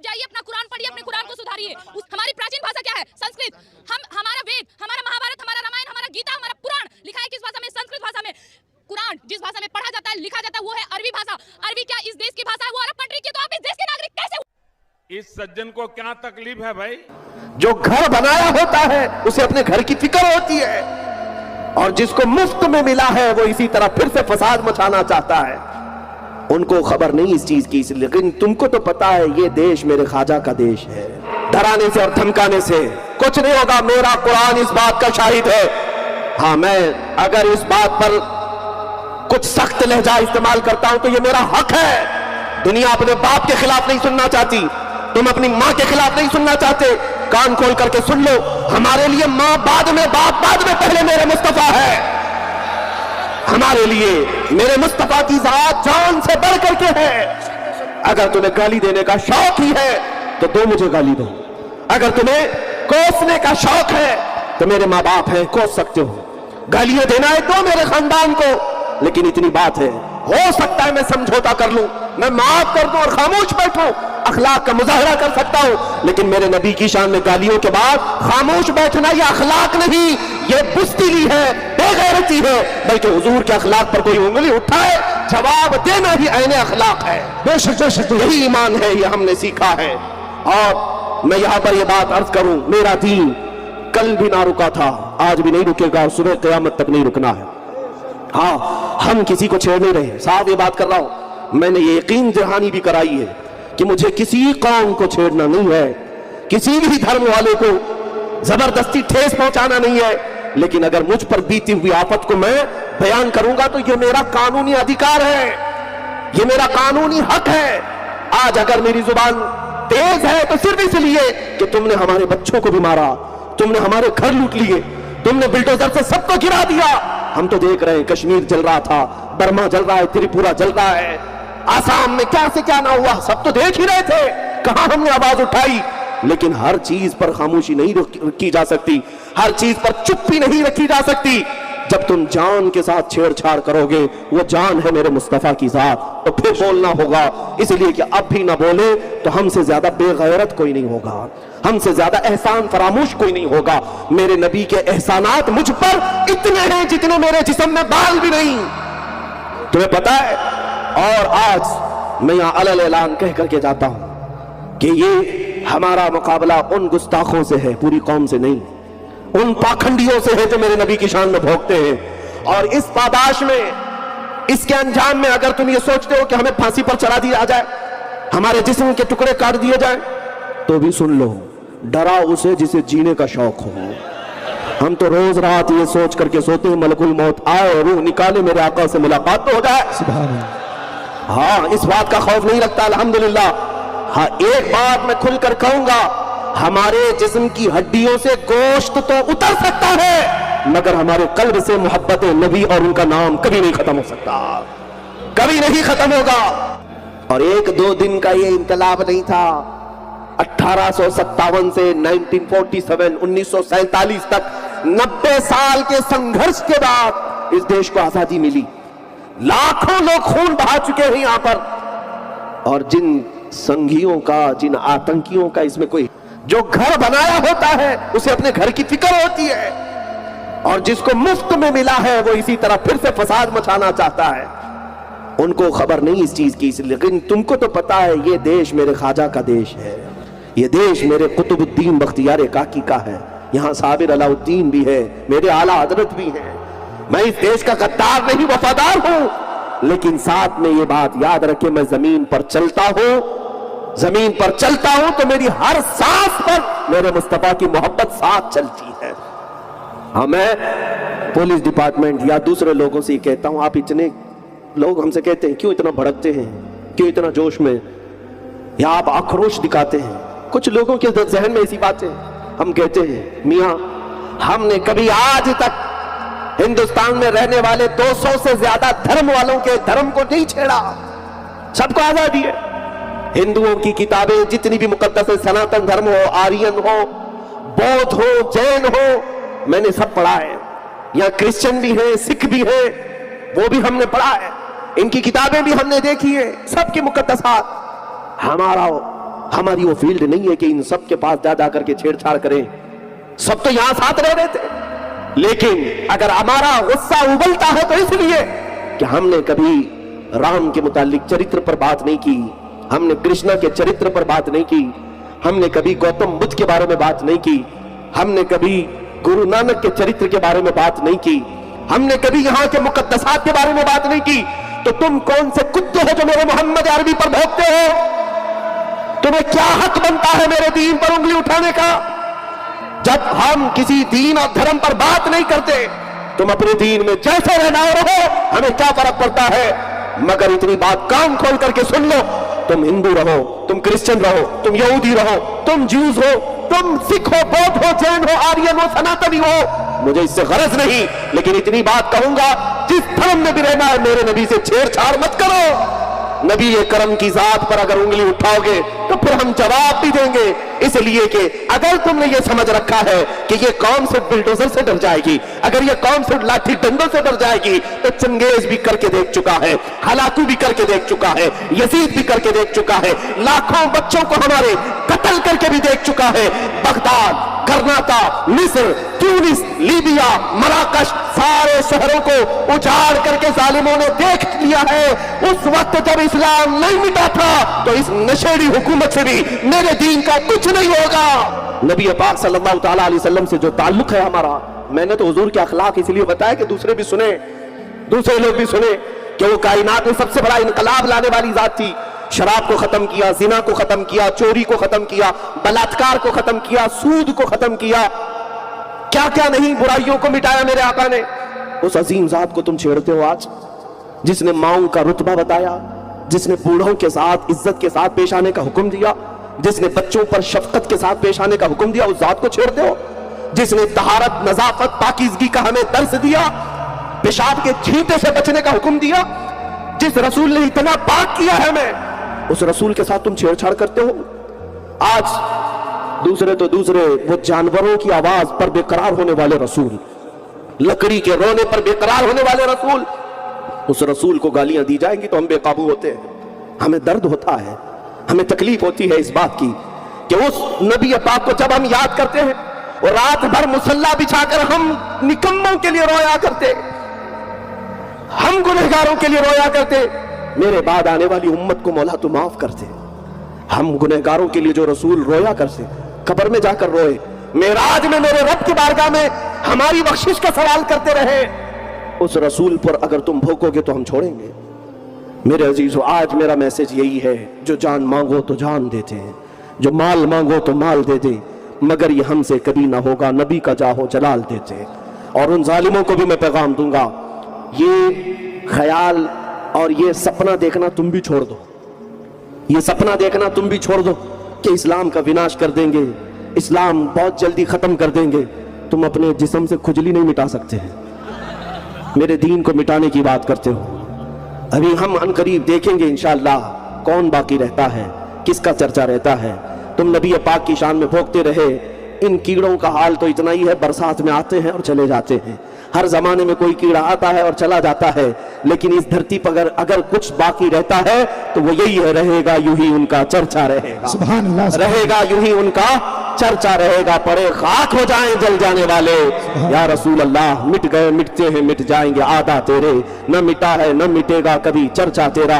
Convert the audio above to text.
जाइए, अपना कुरान पढ़िए, अपने कुरान को सुधारिए। हमारी प्राचीन भाषा क्या है? संस्कृत। हमारा वेद, हमारा महाभारत, हमारा रामायण, हमारा गीता, हमारा पुराण लिखा है किस भाषा में? संस्कृत भाषा में। कुरान जिस भाषा में पढ़ा जाता है, लिखा जाता है, वो है अरबी भाषा। अरबी क्या इस देश की भाषा है? वो अरब कंट्री की। तो आप इस देश के नागरिक कैसे? इस सज्जन को क्या तकलीफ है भाई? जो घर बनाया होता है उसे अपने घर की फिक्र होती है, और जिसको मुफ्त में मिला है वो इसी तरह फिर से फसाद मचाना चाहता है। उनको खबर नहीं इस चीज की, लेकिन तुमको तो पता है ये देश मेरे ख्वाजा का देश है। डराने से और धमकाने से कुछ नहीं होगा। मेरा कुरान इस बात का शाहिद है। हाँ, मैं अगर इस बात पर कुछ सख्त लहजा इस्तेमाल करता हूं तो ये मेरा हक है। दुनिया अपने बाप के खिलाफ नहीं सुनना चाहती, तुम अपनी माँ के खिलाफ नहीं सुनना चाहते। कान खोल करके सुन लो, हमारे लिए माँ बाद में, बाप बाद में, पहले मेरे मुस्तफा है। हमारे लिए मेरे मुस्तफा की जात जान से बढ़ करके है। अगर तुम्हें गाली देने का शौक ही है तो दो मुझे गाली दो। अगर तुम्हें कोसने का शौक है तो मेरे माँ बाप हैं, कोस सकते हो। गालियां देना है तो मेरे खानदान को, लेकिन इतनी बात है, हो सकता है मैं समझौता कर लूं, मैं माफ कर दूं और खामोश बैठूं, अखलाक का मुजाहरा कर सकता हूं। लेकिन मेरे नबी की शान में गालियों के बाद खामोश बैठना ये अखलाक नहीं, ये बुस्तिली है, बेगैरती है। बल्कि हुजूर के अखलाक पर कोई उंगली उठाए, जवाब देना ही ऐने अखलाक है। बेशक यही ईमान है, ये हमने सीखा है। और मैं यहां पर ये बात अर्ज करूं, मेरा दीन कल भी ना रुका था, आज भी नहीं रुकेगा और सुबह क़यामत तक नहीं रुकना है। हाँ, हम किसी को छेड़ नहीं रहे, साफ ये बात कर रहा हूं। मैंने ये यकीन दहानी भी कराई है कि मुझे किसी कौम को छेड़ना नहीं है, किसी भी धर्म वाले को जबरदस्ती ठेस पहुंचाना नहीं है। लेकिन अगर मुझ पर बीती हुई आफत को मैं बयान करूंगा तो ये मेरा कानूनी अधिकार है, ये मेरा कानूनी हक है। आज अगर मेरी जुबान तेज है तो सिर्फ इसलिए कि तुमने हमारे बच्चों को भी मारा, तुमने हमारे घर लूट लिए, तुमने बुलडोजर से सबको गिरा दिया। हम तो देख रहे हैं, कश्मीर जल रहा था, बर्मा जल रहा है, त्रिपुरा जल रहा है, आसाम में क्या से क्या ना हुआ, सब तो देख ही रहे थे। कहां हमने आवाज उठाई? लेकिन हर चीज पर खामोशी नहीं रखी जा सकती, हर चीज पर चुप्पी नहीं रखी जा सकती। जब तुम जान के साथ छेड़छाड़ करोगे, वो जान है मेरे मुस्तफा की जात, तो फिर बोलना होगा। इसलिए कि अब भी ना बोले तो हमसे ज्यादा बेगैरत कोई नहीं होगा, हमसे ज्यादा एहसान फरामोश कोई नहीं होगा। मेरे नबी के एहसानात मुझ पर इतने हैं जितने मेरे जिस्म में बाल भी नहीं, तुम्हें पता है। और आज मैं यहां अलल ऐलान कह करके जाता हूं कि ये हमारा मुकाबला उन गुस्ताखों से है, पूरी कौम से नहीं, उन पाखंडियों से है जो मेरे नबी की शान में भोंकते हैं। और इस पादाश में, इसके अंजाम में अगर तुम ये सोचते हो कि हमें फांसी पर चढ़ा दिया जाए, हमारे जिस्म के टुकड़े काट दिए जाए, तो भी सुन लो, डरा उसे जिसे जीने का शौक हो। हम तो रोज रात ये सोच करके सोते हैं, मलकुल मौत आए और रूह निकाले, मेरे आका से मुलाकात तो हो जाए। सुभान अल्लाह। हाँ, इस बात का खौफ नहीं रखता, अल्हम्दुलिल्लाह। हाँ, एक बात मैं खुलकर कहूंगा, हमारे जिस्म की हड्डियों से गोश्त तो उतर सकता है, मगर हमारे कल्ब से मोहब्बत नबी और उनका नाम कभी नहीं खत्म हो सकता, कभी नहीं खत्म होगा। और एक दो दिन का ये इंकलाब नहीं था, 1857 से 1947 1947 तक 90 साल के संघर्ष के बाद इस देश को आजादी मिली। लाखों लोग खून बहा चुके हैं यहां पर, और जिन संघियों का, जिन आतंकियों का इसमें कोई, जो घर बनाया होता है उसे अपने घर की फिक्र होती है, और जिसको मुफ्त में मिला है वो इसी तरह फिर से फसाद मचाना चाहता है। उनको खबर नहीं इस चीज की, लेकिन तुमको तो पता है ये देश मेरे ख्वाजा का देश है, ये देश मेरे कुतुबुद्दीन बख्तियार काकी का है, यहाँ साबिर अलाउद्दीन भी है, मेरे आला हजरत भी हैं। मैं इस देश का गद्दार नहीं, वफादार हूं। लेकिन साथ में ये बात याद रखे, मैं जमीन पर चलता हूं, जमीन पर चलता हूं तो मेरी हर सांस पर मेरे मुस्तफा की मोहब्बत साथ चलती है। हाँ, मैं पुलिस डिपार्टमेंट या दूसरे लोगों से कहता हूं, आप इतने लोग हमसे कहते हैं क्यों इतना भड़कते हैं, क्यों इतना जोश में, या आप आक्रोश दिखाते हैं। कुछ लोगों के जहन में ऐसी बातें, हम कहते हैं मियां, हमने कभी आज तक हिंदुस्तान में रहने वाले 200 से ज्यादा धर्म वालों के धर्म को नहीं छेड़ा, सबको आजादी है। हिंदुओं की किताबें जितनी भी मुकद्दस है, सनातन धर्म हो, आर्यन हो, बौद्ध हो, जैन हो, मैंने सब पढ़ा है। यहाँ क्रिश्चियन भी है, सिख भी है, वो भी हमने पढ़ा है, इनकी किताबें भी हमने देखी है, सबकी मुकद्दसात। हमारा हमारी वो फील्ड नहीं है कि इन सब के पास जा करके छेड़छाड़ करें। सब तो यहां साथ रह रहे थे, लेकिन अगर हमारा गुस्सा उबलता है तो इसलिए कि हमने कभी राम के मुतालिक चरित्र पर बात नहीं की, हमने कृष्णा के चरित्र पर बात नहीं की, हमने कभी गौतम बुद्ध के बारे में बात नहीं की, हमने कभी गुरु नानक के चरित्र के बारे में बात नहीं की, हमने कभी यहां के मुकद्दसात के बारे में बात नहीं की। तो तुम कौन से कुत्ते हो जो मेरे मोहम्मद अरबी पर भौंकते हो? तुम्हें क्या हक बनता है मेरे दीन पर उंगली उठाने का? जब हम किसी दीन और धर्म पर बात नहीं करते, तुम अपने दीन में जैसे रहना रहो, हमें क्या फर्क पड़ता है? मगर इतनी बात कान खोल करके सुन लो, तुम हिंदू रहो, तुम क्रिश्चियन रहो, तुम यहूदी रहो, तुम ज्यूज हो, तुम सिख हो, बौद्ध हो, जैन हो, आर्यन हो, सनातनी हो, मुझे इससे गरज नहीं, लेकिन इतनी बात कहूंगा, जिस धर्म में भी रहना है मेरे नबी से छेड़छाड़ मत करो। नबी ये करम की जात पर अगर उंगली उठाओगे तो फिर हम जवाब भी देंगे, इसलिए कि अगर तुमने ये समझ रखा है कि ये कौम सिर्फ बिल्डोजर से डर जाएगी, अगर ये कौम सिर्फ लाठी डंडों से डर जाएगी, तो चंगेज भी करके देख चुका है, हलाकू भी करके देख चुका है, यजीद भी करके देख चुका है, लाखों बच्चों को हमारे कत्ल करके भी देख चुका है। बगदाद, कर्नाटा, मिस्र, ट्यूनिस, लीबिया, मराकश, सारे शहरों को उजाड़ करके जालिमों ने देख लिया है। उस वक्त जब इस्लाम नहीं मिटा था तो इस नशेड़ी हुकूमत से भी मेरे दीन का कुछ नहीं होगा। नबी पाक सल्लल्लाहु ताला अलैहि वसल्लम से जो ताल्लुक है हमारा, मैंने तो हुजूर के अखलाक इसलिए बताया कि दूसरे भी सुने, दूसरे लोग भी सुने कि वो कायनात में सबसे बड़ा इनकलाब लाने वाली जात थी। शराब को खत्म किया, जिना को खत्म किया, चोरी को खत्म किया, बलात्कार को खत्म किया, सूद को खत्म किया, क्या क्या नहीं बुराइयों को मिटाया मेरे आका ने। उस अजीम जात को तुम छेड़ते हो आज, जिसने माओं का रुतबा बताया, जिसने बूढ़ों के साथ इज्जत के साथ पेश आने का हुक्म दिया, जिसने बच्चों पर शफकत के साथ पेश आने का हुक्म दिया, उस जात को छेड़ते हो। जिसने तहारत, नजाफत, पाकीज़गी का हमें दर्स दिया, पेशाब के छींटे से बचने का हुक्म दिया, जिस रसूल ने इतना पाक किया है हमें, उस रसूल के साथ तुम छेड़छाड़ करते हो। आज दूसरे तो दूसरे, वो जानवरों की आवाज पर बेकरार होने वाले रसूल, लकड़ी के रोने पर बेकरार होने वाले रसूल, उस रसूल को गालियां दी जाएंगी तो हम बेकाबू होते हैं। हमें दर्द होता है, हमें तकलीफ होती है इस बात की कि उस नबी पाक को जब हम याद करते हैं और रात भर मुसल्ला बिछाकर हम निकम्मों के लिए रोया करते, हम गुनहगारों के लिए रोया करते, मेरे बाद आने वाली उम्मत को मौला तू माफ करते। हम गुनहगारों के लिए जो रसूल रोया करते, कब्र में जाकर रोए, मेराज में मेरे रब की बारगाह में हमारी बख्शिश का सवाल करते रहे, उस रसूल पर अगर तुम भोंकोगे तो हम छोड़ेंगे। मेरे अजीजों, आज मेरा मैसेज यही है, जो जान मांगो तो जान देते हैं, जो माल मांगो तो माल दे दे, मगर ये हमसे कभी ना होगा, नबी का जाहो जलाल देते। और उन जालिमों को भी मैं पैगाम दूंगा, ये ख्याल और ये सपना देखना तुम भी छोड़ दो, ये सपना देखना तुम भी छोड़ दो कि इस्लाम का विनाश कर देंगे, इस्लाम बहुत जल्दी खत्म कर देंगे। तुम अपने जिस्म से खुजली नहीं मिटा सकते हैं, मेरे दीन को मिटाने की बात करते हो। अभी हम अनकरीब देखेंगे इंशाअल्लाह कौन बाकी रहता है, किसका चर्चा रहता है। तुम नबी पाक की शान में भोंकते रहे, इन कीड़ों का हाल तो इतना ही है, बरसात में आते हैं और चले जाते हैं, हर जमाने में कोई कीड़ा आता है और चला जाता है, लेकिन इस धरती पर अगर कुछ बाकी रहता है तो वो यही है, रहेगा यूं ही उनका चर्चा रहेगा, सुभान अल्लाह, रहेगा यूं ही उनका चर्चा रहेगा। पड़े खाक हो जाएं जल जाने वाले, या रसूल अल्लाह, मिट गए मिटते हैं मिट जाएंगे, आदा तेरे न मिटा है न मिटेगा कभी चर्चा तेरा।